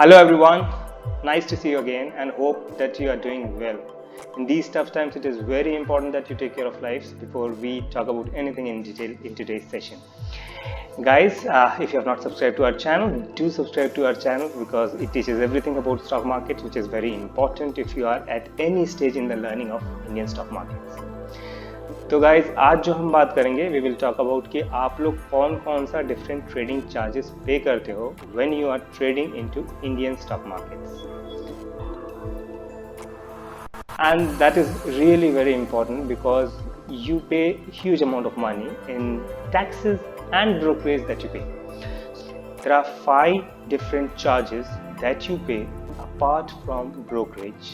Hello everyone, nice to see you again and hope that you are doing well. In these tough times, it is very important that you take care of lives before we talk about anything in detail in today's session. Guys, if you have not subscribed to our channel, do subscribe to our channel because it teaches everything about stock market, which is very important if you are at any stage in the learning of Indian stock markets. तो guys आज जो हम बात करेंगे we will talk about कि आप लोग कौन कौन सा डिफरेंट ट्रेडिंग चार्जेस पे करते हो when you are trading into Indian stock markets and that is really very important because you pay huge amount of money in taxes and brokerage that you pay. There are 5 different charges that you pay apart from brokerage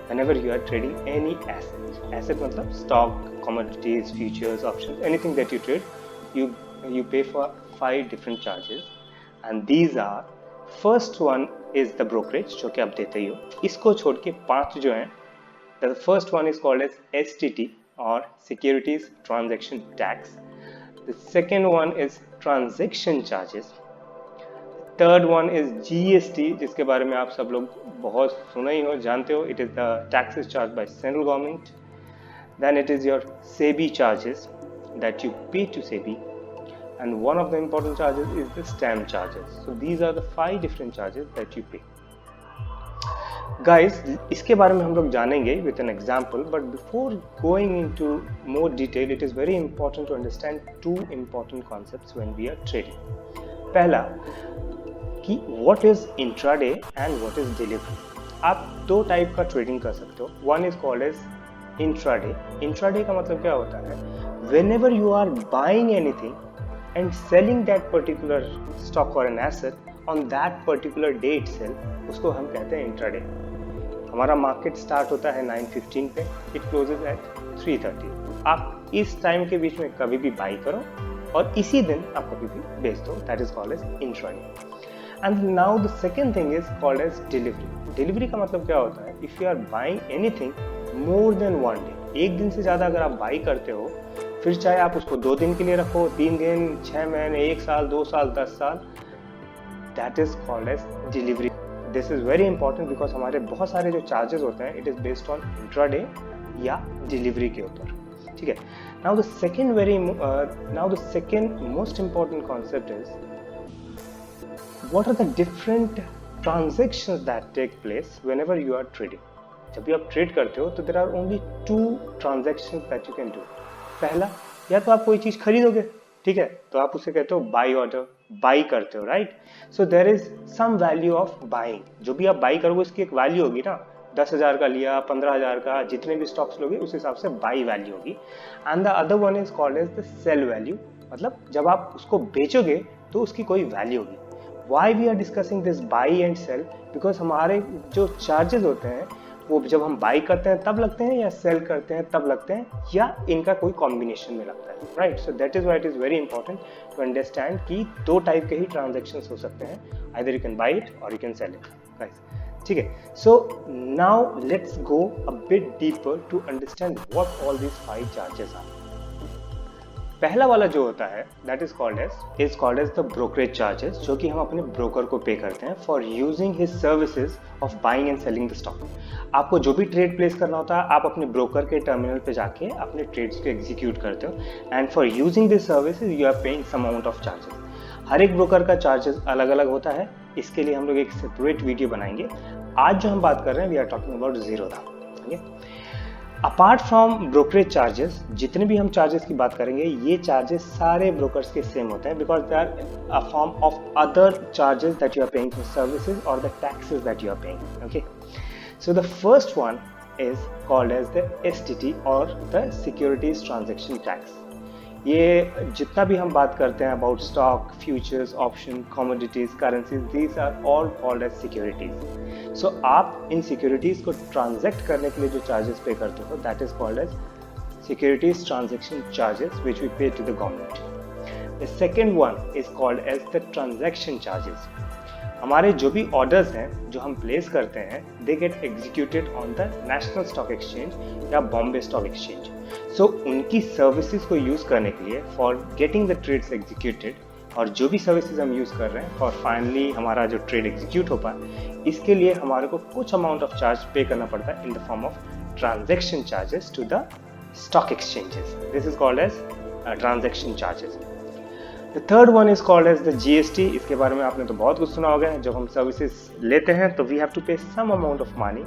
whenever you are trading any asset. Asset matlab stock, commodities, futures, options, anything that you trade, you pay for 5 different charges, and these are, first one is the brokerage जो कि आप देते ही हो. इसको छोड़ के 5 जो हैं, the first one is called as STT or Securities Transaction Tax. The second one is transaction charges. Third one is GST, जिसके बारे में आप सब लोग बहुत सुना ही हो, जानते हो. It is the taxes charged by central government. Then it is your SEBI charges that you pay to SEBI, and one of the important charges is the stamp charges. So these are the 5 different charges that you pay. Guys, इसके बारे में हम लोग जानेंगे with an example, but before going into more detail, it is very important to understand 2 important concepts when we are trading. पहला कि what is intraday and what is delivery. आप 2 type का ट्रेडिंग कर सकते हो. One is called as intraday. Intraday का मतलब क्या होता है? Whenever you are buying anything and selling that particular stock or an asset on that particular day itself, उसको हम कहते हैं इंट्राडे. हमारा मार्केट स्टार्ट होता है 9:15 पे, इट क्लोजेज एट 3:30. आप इस टाइम के बीच में कभी भी बाई करो और इसी दिन आप कभी भी बेच दो. That is called as intraday. And now the second thing is called as delivery. Delivery का मतलब क्या होता है? If you are buying anything more than 1 day, एक दिन से ज़्यादा अगर आप बाई करते हो, फिर चाहे आप उसको 2 दिन के लिए रखो, 3 दिन, 6 महीने, 1 साल, 2 साल, 10 साल, that is called as delivery. This is very important because हमारे बहुत सारे जो चार्जेस होते हैं, it is based on intraday या डिलीवरी के ऊपर. ठीक है. Now the second most important concept is what are the different transactions that take place whenever you are trading. जब भी आप ट्रेड करते हो तो there are only 2 transactions that you can do. पहला, या तो आप कोई चीज़ खरीदोगे, ठीक है, तो आप उसे कहते हो बाई ऑर्डर, बाई करते हो, right. So there is some value of buying. जो भी आप बाई करोगे उसकी एक वैल्यू होगी ना. 10,000 का लिया, 15,000 का, जितने भी स्टॉक्स लोगे उस हिसाब से बाई वैल्यू होगी. And the other one is called as the sell value. मतलब जब आप उसको बेचोगे तो उसकी कोई वैल्यू होगी. Why we are discussing this buy and sell? Because हमारे जो चार्जेस होते हैं वो जब हम बाई करते हैं तब लगते हैं या सेल करते हैं तब लगते हैं, या इनका कोई कॉम्बिनेशन में लगता है, right. So that is why it is very important to understand कि 2 टाइप के ही ट्रांजेक्शंस हो सकते हैं. Either you can buy it और you can sell it, guys. ठीक है. So now let's go a bit deeper to understand what all these 5 charges are. पहला वाला जो होता है that is called as the brokerage charges, जो कि हम अपने ब्रोकर को पे करते हैं for using his services of buying and selling the stock. आपको जो भी ट्रेड प्लेस करना होता है आप अपने ब्रोकर के टर्मिनल पे जाके अपने ट्रेड्स को एग्जीक्यूट करते हो, and for using this services you are paying some amount of charges. हर एक ब्रोकर का चार्जेस अलग अलग होता है. इसके लिए हम लोग एक सेपरेट वीडियो बनाएंगे. आज जो हम बात कर रहे हैं we are talking about Zerodha. ठीक है. अपार्ट फ्रॉम ब्रोकरेज चार्जेस, जितने भी हम चार्जेस की बात करेंगे ये चार्जेस सारे ब्रोकर्स के सेम होते हैं because they are a form of other charges that you are paying for services और the taxes that you are paying. Okay. So the first one is called as the STT और the securities transaction tax. ये जितना भी हम बात करते हैं about stock, futures, option, commodities, currencies, these are all called as securities. So आप इन सिक्योरिटीज को ट्रांजैक्ट करने के लिए जो चार्जेस पे करते हो that is called as securities transaction charges which we pay to the government. The second one is called as the transaction charges. हमारे जो भी ऑर्डर्स हैं जो हम प्लेस करते हैं they get executed on the national stock exchange या Bombay stock exchange. सो उनकी सर्विसेज को यूज़ करने के लिए for getting the trades executed और जो भी सर्विसेज हम यूज़ कर रहे हैं और फाइनली हमारा जो ट्रेड एग्जीक्यूट हो पाए, इसके लिए हमारे को कुछ अमाउंट ऑफ चार्ज पे करना पड़ता है in the form of transaction charges to the stock exchanges. This is called as transaction charges. The third one is called as the GST. इसके बारे में आपने तो बहुत कुछ सुना होगा. जब हम सर्विसेज लेते हैं तो we have to pay some amount of money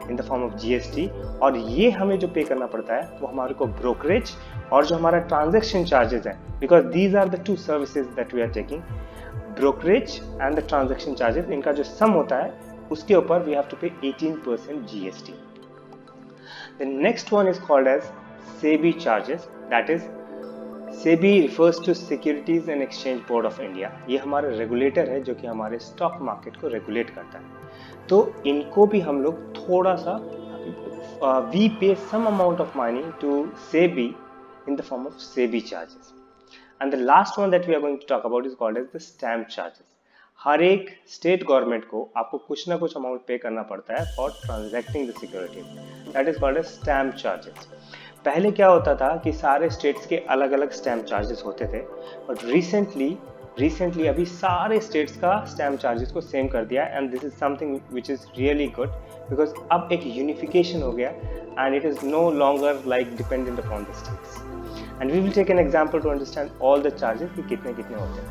in the form of GST, और ये हमें जो पे करना पड़ता है वो हमारे को ब्रोकरेज और जो हमारा ट्रांजैक्शन चार्जेस हैं, because these are the two services that we are taking, brokerage and the transaction charges, इनका जो सम होता है उसके ऊपर we have to pay 18% GST. The next one is called as SEBI charges. That is SEBI refers to securities and exchange board of India. ये हमारा regulator है जो कि हमारे स्टॉक मार्केट को रेगुलेट करता है. तो इनको भी हम लोग थोड़ा सा we pay some amount of money to SEBI in the form of SEBI charges. And the last one that we are going to talk about is called as the stamp charges. हर एक स्टेट गवर्नमेंट को आपको कुछ ना कुछ amount पे करना पड़ता है for transacting the securities. That is called as stamp charges. पहले क्या होता था कि सारे स्टेट्स के अलग अलग स्टैम्प चार्जेस होते थे, बट रिसेंटली अभी सारे स्टेट्स का स्टैम्प चार्जेस को सेम कर दिया. And this is something which is really good, because अब एक यूनिफिकेशन हो गया and it is no longer like dependent upon the states. And we will take an example to understand all the charges कि कितने कितने होते हैं.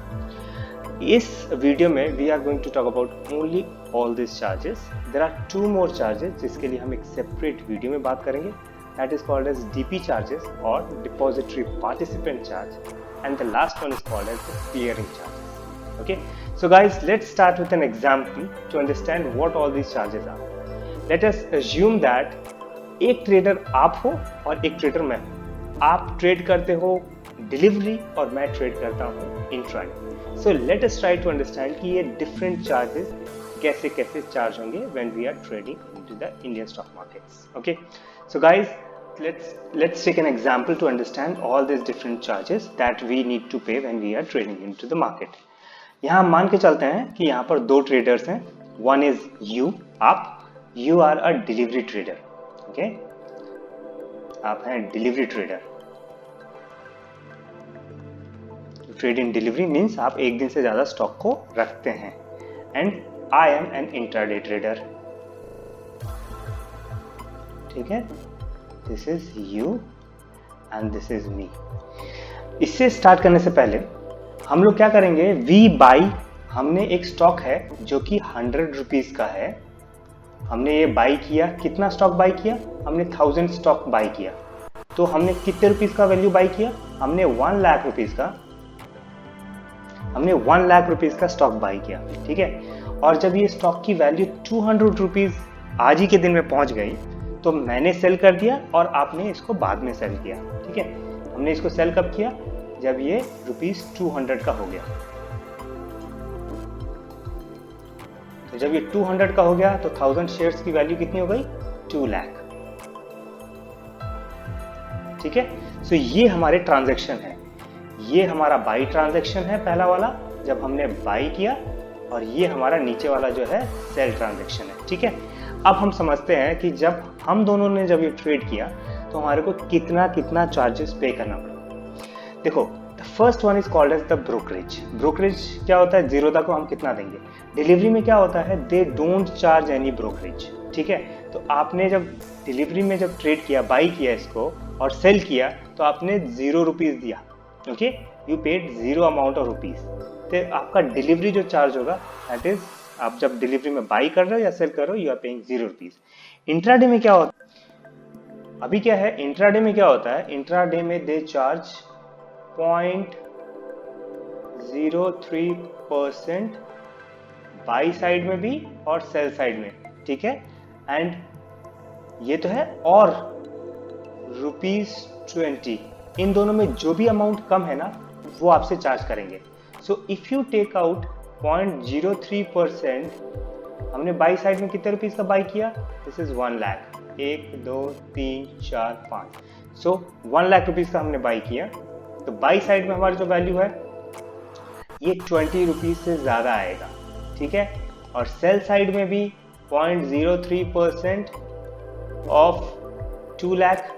इस वीडियो में we are going to talk about only all these charges. There are two more charges जिसके लिए हम एक separate वीडियो में बात करेंगे. That is called as DP charges or depository participant charge, and the last one is called as the clearing charges. Okay, so guys, let's start with an example to understand what all these charges are. Let us assume that एक trader आप हो और एक trader मैं हूँ. आप trade करते हो डिलीवरी और मैं ट्रेड करता हूँ intraday. So let us try to understand कि ये डिफरेंट चार्जेस कैसे कैसे चार्ज होंगे when we are trading into the Indian stock markets. Okay, so guys, let's take an example to understand all these different charges that we need to pay when we are trading into the market. यहाँ मान के चलते हैं कि यहाँ पर दो traders हैं. वन इज यू, आप. You are a delivery trader. Okay, आप हैं delivery trader. Trade in delivery means आप एक दिन से ज्यादा स्टॉक को रखते हैं. And I am an intraday trader. ठीक है, this is you and this is me. इससे स्टार्ट करने से पहले हम लोग क्या करेंगे, वी बाई. हमने एक स्टॉक है जो कि 100 रुपीज का है. हमने ये बाई किया. कितना स्टॉक बाई किया? हमने 1000 स्टॉक बाई किया. तो हमने कितने रुपीस का वैल्यू बाई किया? हमने 1 लाख रुपीस का. हमने 1 लाख रुपीस का स्टॉक बाई किया. ठीक है, और जब ये स्टॉक की वैल्यू 200 रुपीज आज ही के दिन में पहुंच गई तो मैंने सेल कर दिया और आपने इसको बाद में सेल किया. ठीक है, हमने इसको सेल कब किया? जब ये ₹200 का हो गया. तो जब ये 200 का हो गया तो 1000 शेयर्स की वैल्यू कितनी हो गई? 2 लाख. ठीक है, सो ये हमारे ट्रांजैक्शन है. ये हमारा बाई ट्रांजैक्शन है पहला वाला, जब हमने बाई किया, और ये हमारा नीचे वाला जो है सेल ट्रांजैक्शन है. ठीक है, अब हम समझते हैं कि जब हम दोनों ने जब ये ट्रेड किया तो हमारे को कितना कितना चार्जेस पे करना पड़ा. देखो, first one is called as the brokerage. Brokerage क्या होता है? जीरोधा को हम कितना देंगे? डिलीवरी में क्या होता है? They don't charge any brokerage. ठीक है, तो आपने जब डिलीवरी में जब ट्रेड किया, बाई किया इसको और सेल किया, तो आपने 0 रुपीज दिया. Okay, you paid 0 amount of rupees. तो आपका डिलीवरी जो चार्ज होगा दैट इज, आप जब डिलीवरी में बाई कर रहे हो या सेल कर रहे हो, you are paying 0 rupees. Intraday में क्या होता है? अभी क्या है, इंट्राडे में क्या होता है? इंट्राडे में दे चार्ज 0.03% बाई साइड में भी और सेल साइड में. ठीक है, एंड ये तो है, और ₹20. इन दोनों में जो भी अमाउंट कम है ना वो आपसे चार्ज करेंगे. So if you take out 0.03%, हमने बाई साइड में कितने रुपीज का बाई किया? This is 1 lakh. 1 2 3 4 5. So 1 lakh rupees का हमने बाई किया. तो बाई साइड में हमारी जो वैल्यू है ये 20 रुपीज से ज्यादा आएगा. ठीक है, और सेल साइड में भी 0.03% ऑफ 2 लाख,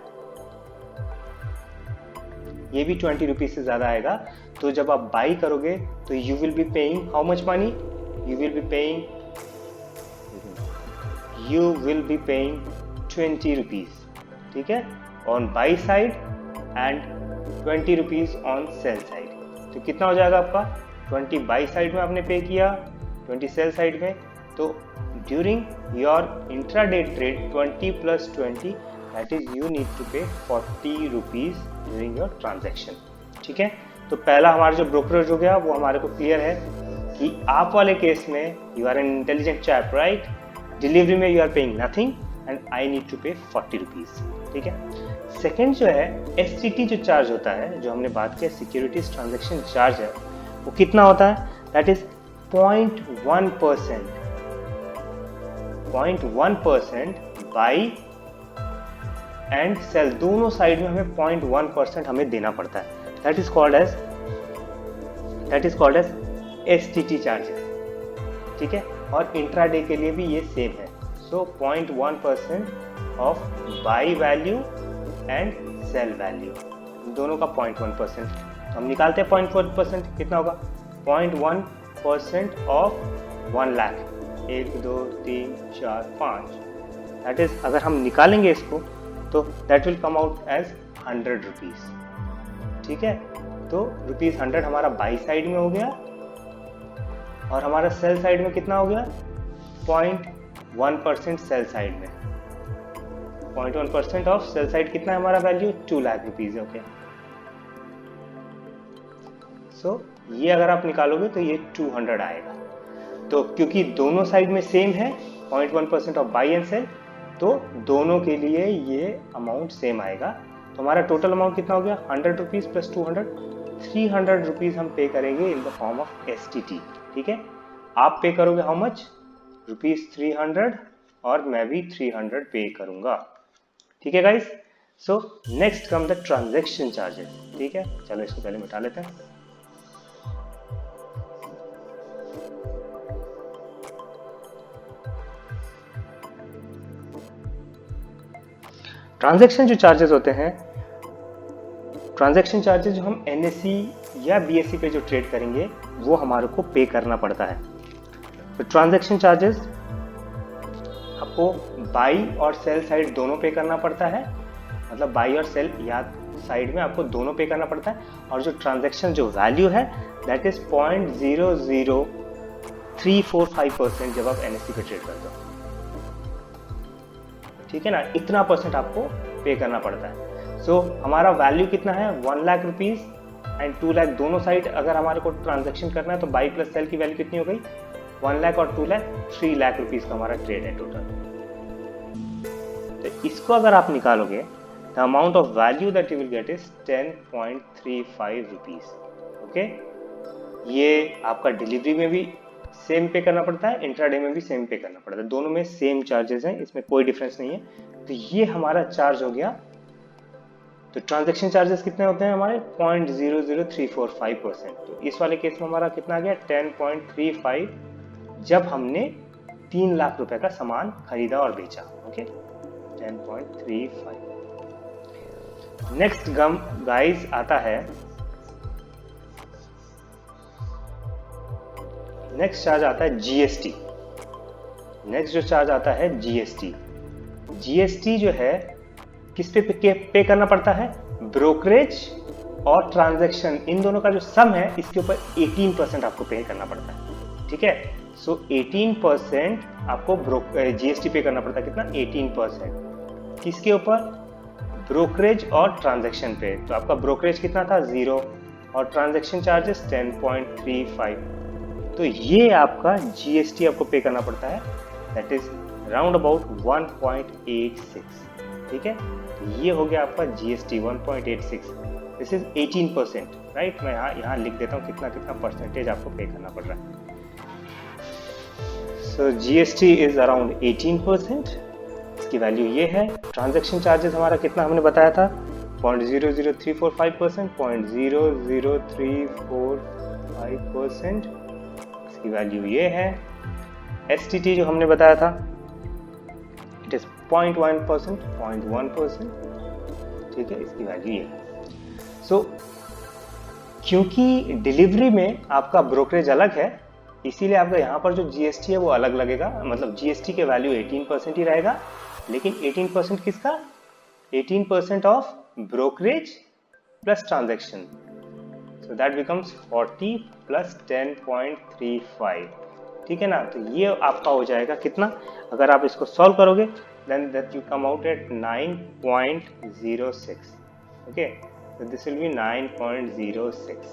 ये भी 20 रुपीज से ज्यादा आएगा. तो जब आप बाई करोगे तो you will be paying how much money, you will be paying 20 rupees, ठीक है, on by side and 20 rupees on sell side. तो कितना हो जाएगा आपका, 20 बाई साइड में आपने पे किया, 20 सेल साइड में। तो during your intraday trade 20 + 20 that is you need to pay 40 rupees during your transaction, ठीक है। तो पहला हमारा जो ब्रोकरेज हो गया वो हमारे को क्लियर है कि आप वाले केस में you are an intelligent chap, right, delivery में you are paying nothing and I need to pay 40 rupees, ठीक है। सेकेंड जो है STT जो चार्ज होता है, जो हमने बात किया सिक्योरिटीज ट्रांजेक्शन चार्ज है, वो कितना होता है, that is 0.1% buy and sell, दोनों साइड में हमें 0.1% हमें देना पड़ता है। That is called as STT charges, ठीक है। और इंट्राडे के लिए भी ये सेम है। So 0.1% of buy value and sell value, दोनों का 0.1%। हम निकालते हैं 0.1%, कितना होगा, 0.1% ऑफ 1 लाख, 1 2 3 4 5, दैट इज अगर हम निकालेंगे इसको तो that will come out as 100 rupees, ठीक है। तो ₹100 हमारा बाई साइड में हो गया और हमारा सेल साइड में कितना हो गया, 0.1% सेल साइड में, 0.1% ऑफ सेल साइड कितना है हमारा वैल्यू, 2 लाख रुपीज, ओके। सो ये अगर आप निकालोगे तो ये 200 आएगा। तो क्योंकि दोनों साइड में सेम है 0.1% ऑफ बाई एंड सेल, तो दोनों के लिए ये अमाउंट सेम आएगा। तो हमारा टोटल अमाउंट कितना हो गया, 100 रुपीज प्लस 200, 300 रुपीज हम पे करेंगे इन द फॉर्म ऑफ STT, ठीक है। आप पे करोगे हाउ मच, ₹300 और मैं भी 300 पे करूंगा, ठीक है guys. So next come the transaction charges, ठीक है। चलो इसको पहले मिटा लेते हैं। ट्रांजैक्शन जो चार्जेस होते हैं, ट्रांजैक्शन चार्जेस जो हम NSE या BSE पे जो ट्रेड करेंगे वो हमारे को पे करना पड़ता है। तो ट्रांजैक्शन चार्जेस आपको बाई और सेल साइड दोनों पे करना पड़ता है, मतलब बाई और सेल या साइड में आपको दोनों पे करना पड़ता है। और जो ट्रांजैक्शन जो वैल्यू है दैट इज 0.00345% जब आप NSE पे ट्रेड करते हो, ठीक है ना, इतना % आपको पे करना पड़ता है। सो हमारा वैल्यू कितना है, 1 लाख रुपीज एंड 2 लाख, दोनों साइड अगर हमारे को ट्रांजैक्शन करना है तो बाई प्लस सेल की वैल्यू कितनी हो गई, 1 लाख और 2 लाख, 3 लाख रुपीज का हमारा ट्रेड है टोटल। तो इसको अगर आप निकालोगे, the amount of value that you will get is 10.35 rupees, okay. ये आपका डिलीवरी में भी सेम पे करना पड़ता है, इंट्राडे में भी सेम पे करना पड़ता है, दोनों में सेम चार्जेस हैं, इसमें कोई डिफरेंस नहीं है। तो ये हमारा चार्ज हो गया। तो ट्रांजैक्शन चार्जेस कितने होते हैं हमारे, 0.00345%। तो इस वाले केस में हमारा कितना आ गया, 10.35 जब हमने 3 लाख रुपए का सामान खरीदा और बेचा, ओके, 10.35। नेक्स्ट गाइस आता है, नेक्स्ट चार्ज आता है GST। नेक्स्ट जो चार्ज आता है GST। GST जो है किस पे पे करना पड़ता है, ब्रोकरेज और ट्रांजैक्शन, इन दोनों का जो सम है इसके ऊपर 18% आपको पे करना पड़ता है, ठीक है। सो 18% आपको GST पे करना पड़ता है, कितना, 18%, किसके ऊपर, ब्रोकरेज और ट्रांजैक्शन पे। तो आपका ब्रोकरेज कितना था, 0, और ट्रांजैक्शन चार्जेस 10.35। तो ये आपका GST आपको पे करना पड़ता है, दैट इज राउंड अबाउट 1.86, ठीक है। ये हो गया आपका GST 1.86, दिस इज 18%, राइट। मैं यहाँ लिख देता हूँ कितना कितना परसेंटेज आपको पे करना पड़ रहा है। सो GST इज अराउंड 18%, इसकी वैल्यू ये है। ट्रांजैक्शन चार्जेस हमारा कितना हमने बताया था, 0.00345%, 0.00345%, इसकी वैल्यू ये है। STT जो हमने बताया था इट इज 0.1%, 0.1%, ठीक है, इसकी वैल्यू ये है। सो क्योंकि डिलीवरी में आपका ब्रोकरेज अलग है, इसीलिए आपका यहाँ पर जो जीएसटी है वो अलग लगेगा, मतलब जीएसटी के वैल्यू 18% ही रहेगा, लेकिन 18% किसका? 18% of brokerage plus transaction, so that becomes 40 plus 10.35, ठीक है ना। तो ये आपका हो जाएगा कितना, अगर आप इसको सॉल्व करोगे then that will come out at 9.06, okay, so this will be 9.06,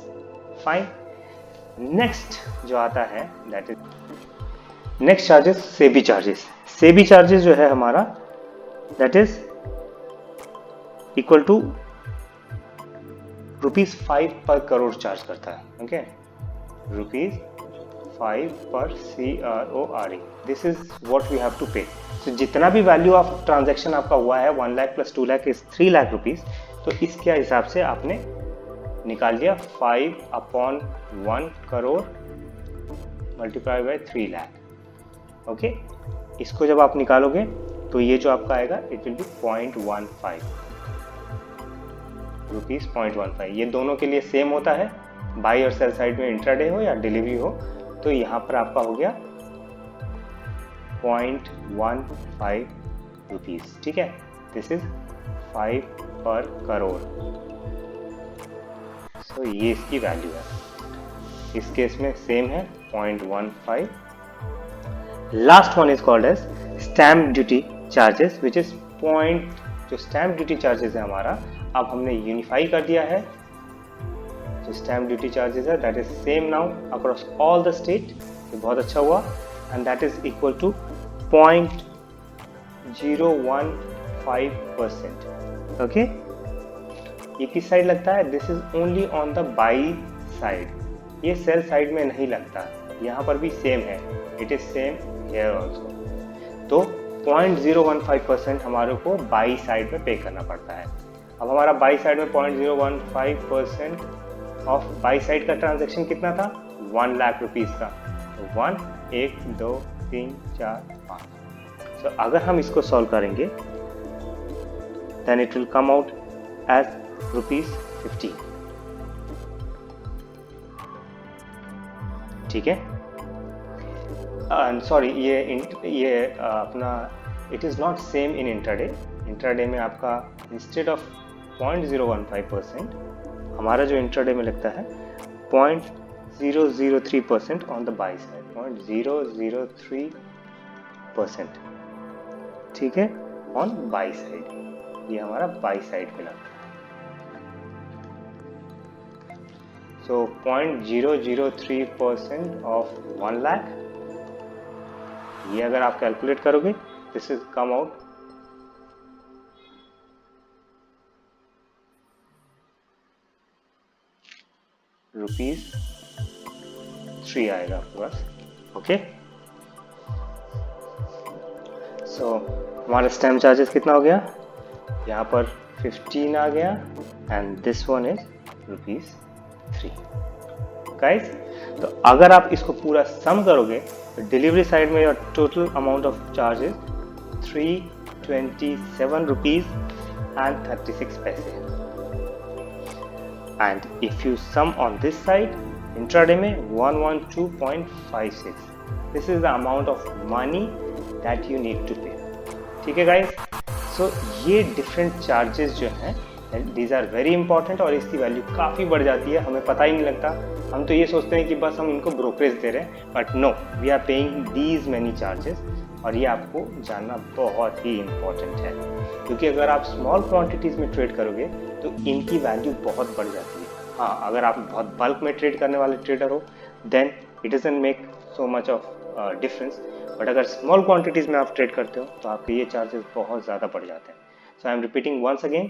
fine. Next जो आता है that is next charges, SEBI charges. SEBI charges जो है हमारा दैट इज इक्वल टू ₹5 पर करोड़ चार्ज करता है, ओके, ₹5 पर CRORE, this is what we have to pay. तो जितना भी वैल्यू ऑफ ट्रांजैक्शन आपका हुआ है 1 lakh plus 2 lakh is 3 lakh rupees, तो इसके हिसाब से आपने निकाल दिया 5/1 crore multiply by 3 lakh, okay. इसको जब आप निकालोगे तो ये जो आपका आएगा इट विल बी 0.15 रुपीज, 0.15। ये दोनों के लिए सेम होता है, बाई और सेल साइड में इंट्राडे हो या डिलीवरी हो, तो यहाँ पर आपका हो गया 0.15 रुपीज, ठीक है। दिस इज 5 पर करोड़, सो ये इसकी वैल्यू है। इस केस में सेम है 0.15। Last one is called as stamp duty charges, which is point. जो स्टैम्प ड्यूटी चार्जेस है हमारा, अब हमने यूनिफाई कर दिया है। जो स्टैम्प ड्यूटी चार्जेस है that is same now across all the state, ये बहुत अच्छा हुआ, and that is equal to 0.015%, okay. ये किस साइड लगता है? This is only on the buy side, ये सेल साइड में नहीं लगता। यहाँ पर भी सेम है, it is same here also. तो 0.015% हमारे को बाई साइड में पे करना पड़ता है। अब हमारा बाई साइड में 0.015% ऑफ बाई साइड का ट्रांजेक्शन कितना था? 1 लाख रुपीज का। तो 1, 1, 2, 3, 4, 5। तो अगर हम इसको सॉल्व करेंगे then it will come out as ₹15, ठीक है। सॉरी, ये अपना it is not same in intraday. Intraday में आपका इंस्टेड ऑफ 0.015%, हमारा जो इंट्राडे में लगता है 0.003% ऑन द बाई साइड, 0.003%, ठीक है, ऑन बाई साइड। ये हमारा बाई साइड पे लगता है। So 0.003% ऑफ 1 लाख, ये अगर आप कैलकुलेट करोगे दिस इज कम आउट ₹3 आएगा आपके पास, ओके। सो हमारा स्टैम्प चार्जेस कितना हो गया? यहाँ पर 15 आ गया, and this one is ₹3। Guys, तो अगर आप इसको पूरा सम करोगे तो डिलीवरी साइड में your total amount of charges 327 rupees and 36 पैसे। And if you sum on this side intraday में 112.56, this is the amount of money that you need to pay, ठीक है गाइस। सो ये डिफरेंट चार्जेस जो हैं these are very important, और इसकी value काफ़ी बढ़ जाती है, हमें पता ही नहीं लगता। हम तो ये सोचते हैं कि बस हम इनको ब्रोकरेज दे रहे हैं, but no, we are paying these many charges, और ये आपको जानना बहुत ही इम्पॉर्टेंट है, क्योंकि अगर आप स्मॉल क्वांटिटीज़ में ट्रेड करोगे तो इनकी वैल्यू बहुत बढ़ जाती है। हाँ, अगर आप बहुत बल्क में ट्रेड करने वाले ट्रेडर हो then it doesn't make so much of difference, but अगर स्मॉल क्वांटिटीज़ में आप ट्रेड करते हो तो आपके ये चार्जेस बहुत ज़्यादा बढ़ जाते हैं। So I am repeating once again,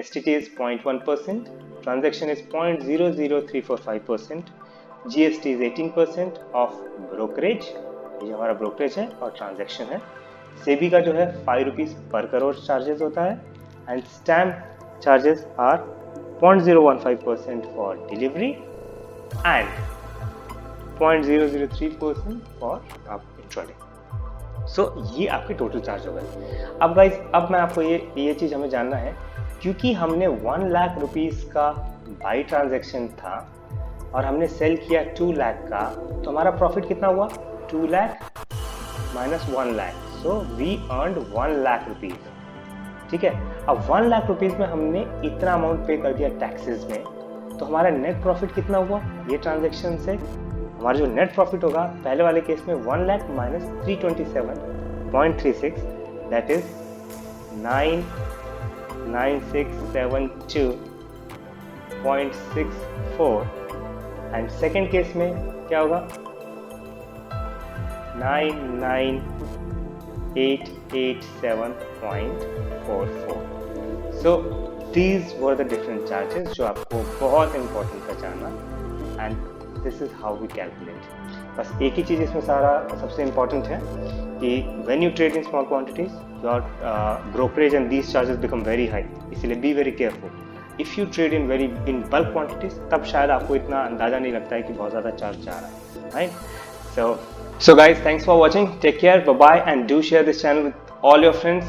STT is 0.1%, transaction is 0.00345%, GST is 18% of brokerage, ये हमारा brokerage है और transaction है। सेबी का जो है ₹5 पर करोड़ चार्जेस होता है, and stamp charges are 0.015% for delivery and 0.003% for intraday। So ये आपके टोटल चार्ज हो गए। अब गाइस, अब मैं आपको ये चीज़ हमें जानना है, क्योंकि हमने 1 लाख रुपीस का बाई ट्रांजेक्शन था और हमने सेल किया 2 लाख का, तो हमारा प्रॉफिट कितना हुआ? 2 lakh minus 1 lakh, so we earned 1 lakh rupees. ठीक है, अब 1 लाख रुपीज में हमने इतना अमाउंट पे कर दिया टैक्सेस में, तो हमारा नेट प्रॉफिट कितना हुआ ये ट्रांजेक्शन से? हमारा जो नेट प्रॉफिट होगा पहले वाले केस में 1 lakh minus 327.36, that is 99672.64, and second case में क्या होगा? 99887.44. So these were the different charges जो आपको बहुत important था जानना, and this is how we calculate. बस एक ही चीज़ इसमें सारा सबसे important है कि when you trade in small quantities, your brokerage and these charges become very high. इसलिए be very careful. If you trade in bulk quantities, तब शायद आपको इतना अंदाजा नहीं लगता है कि बहुत ज़्यादा चार्ज जा रहा है, right? So guys, thanks for watching. Take care, bye bye, and do share this channel with all your friends.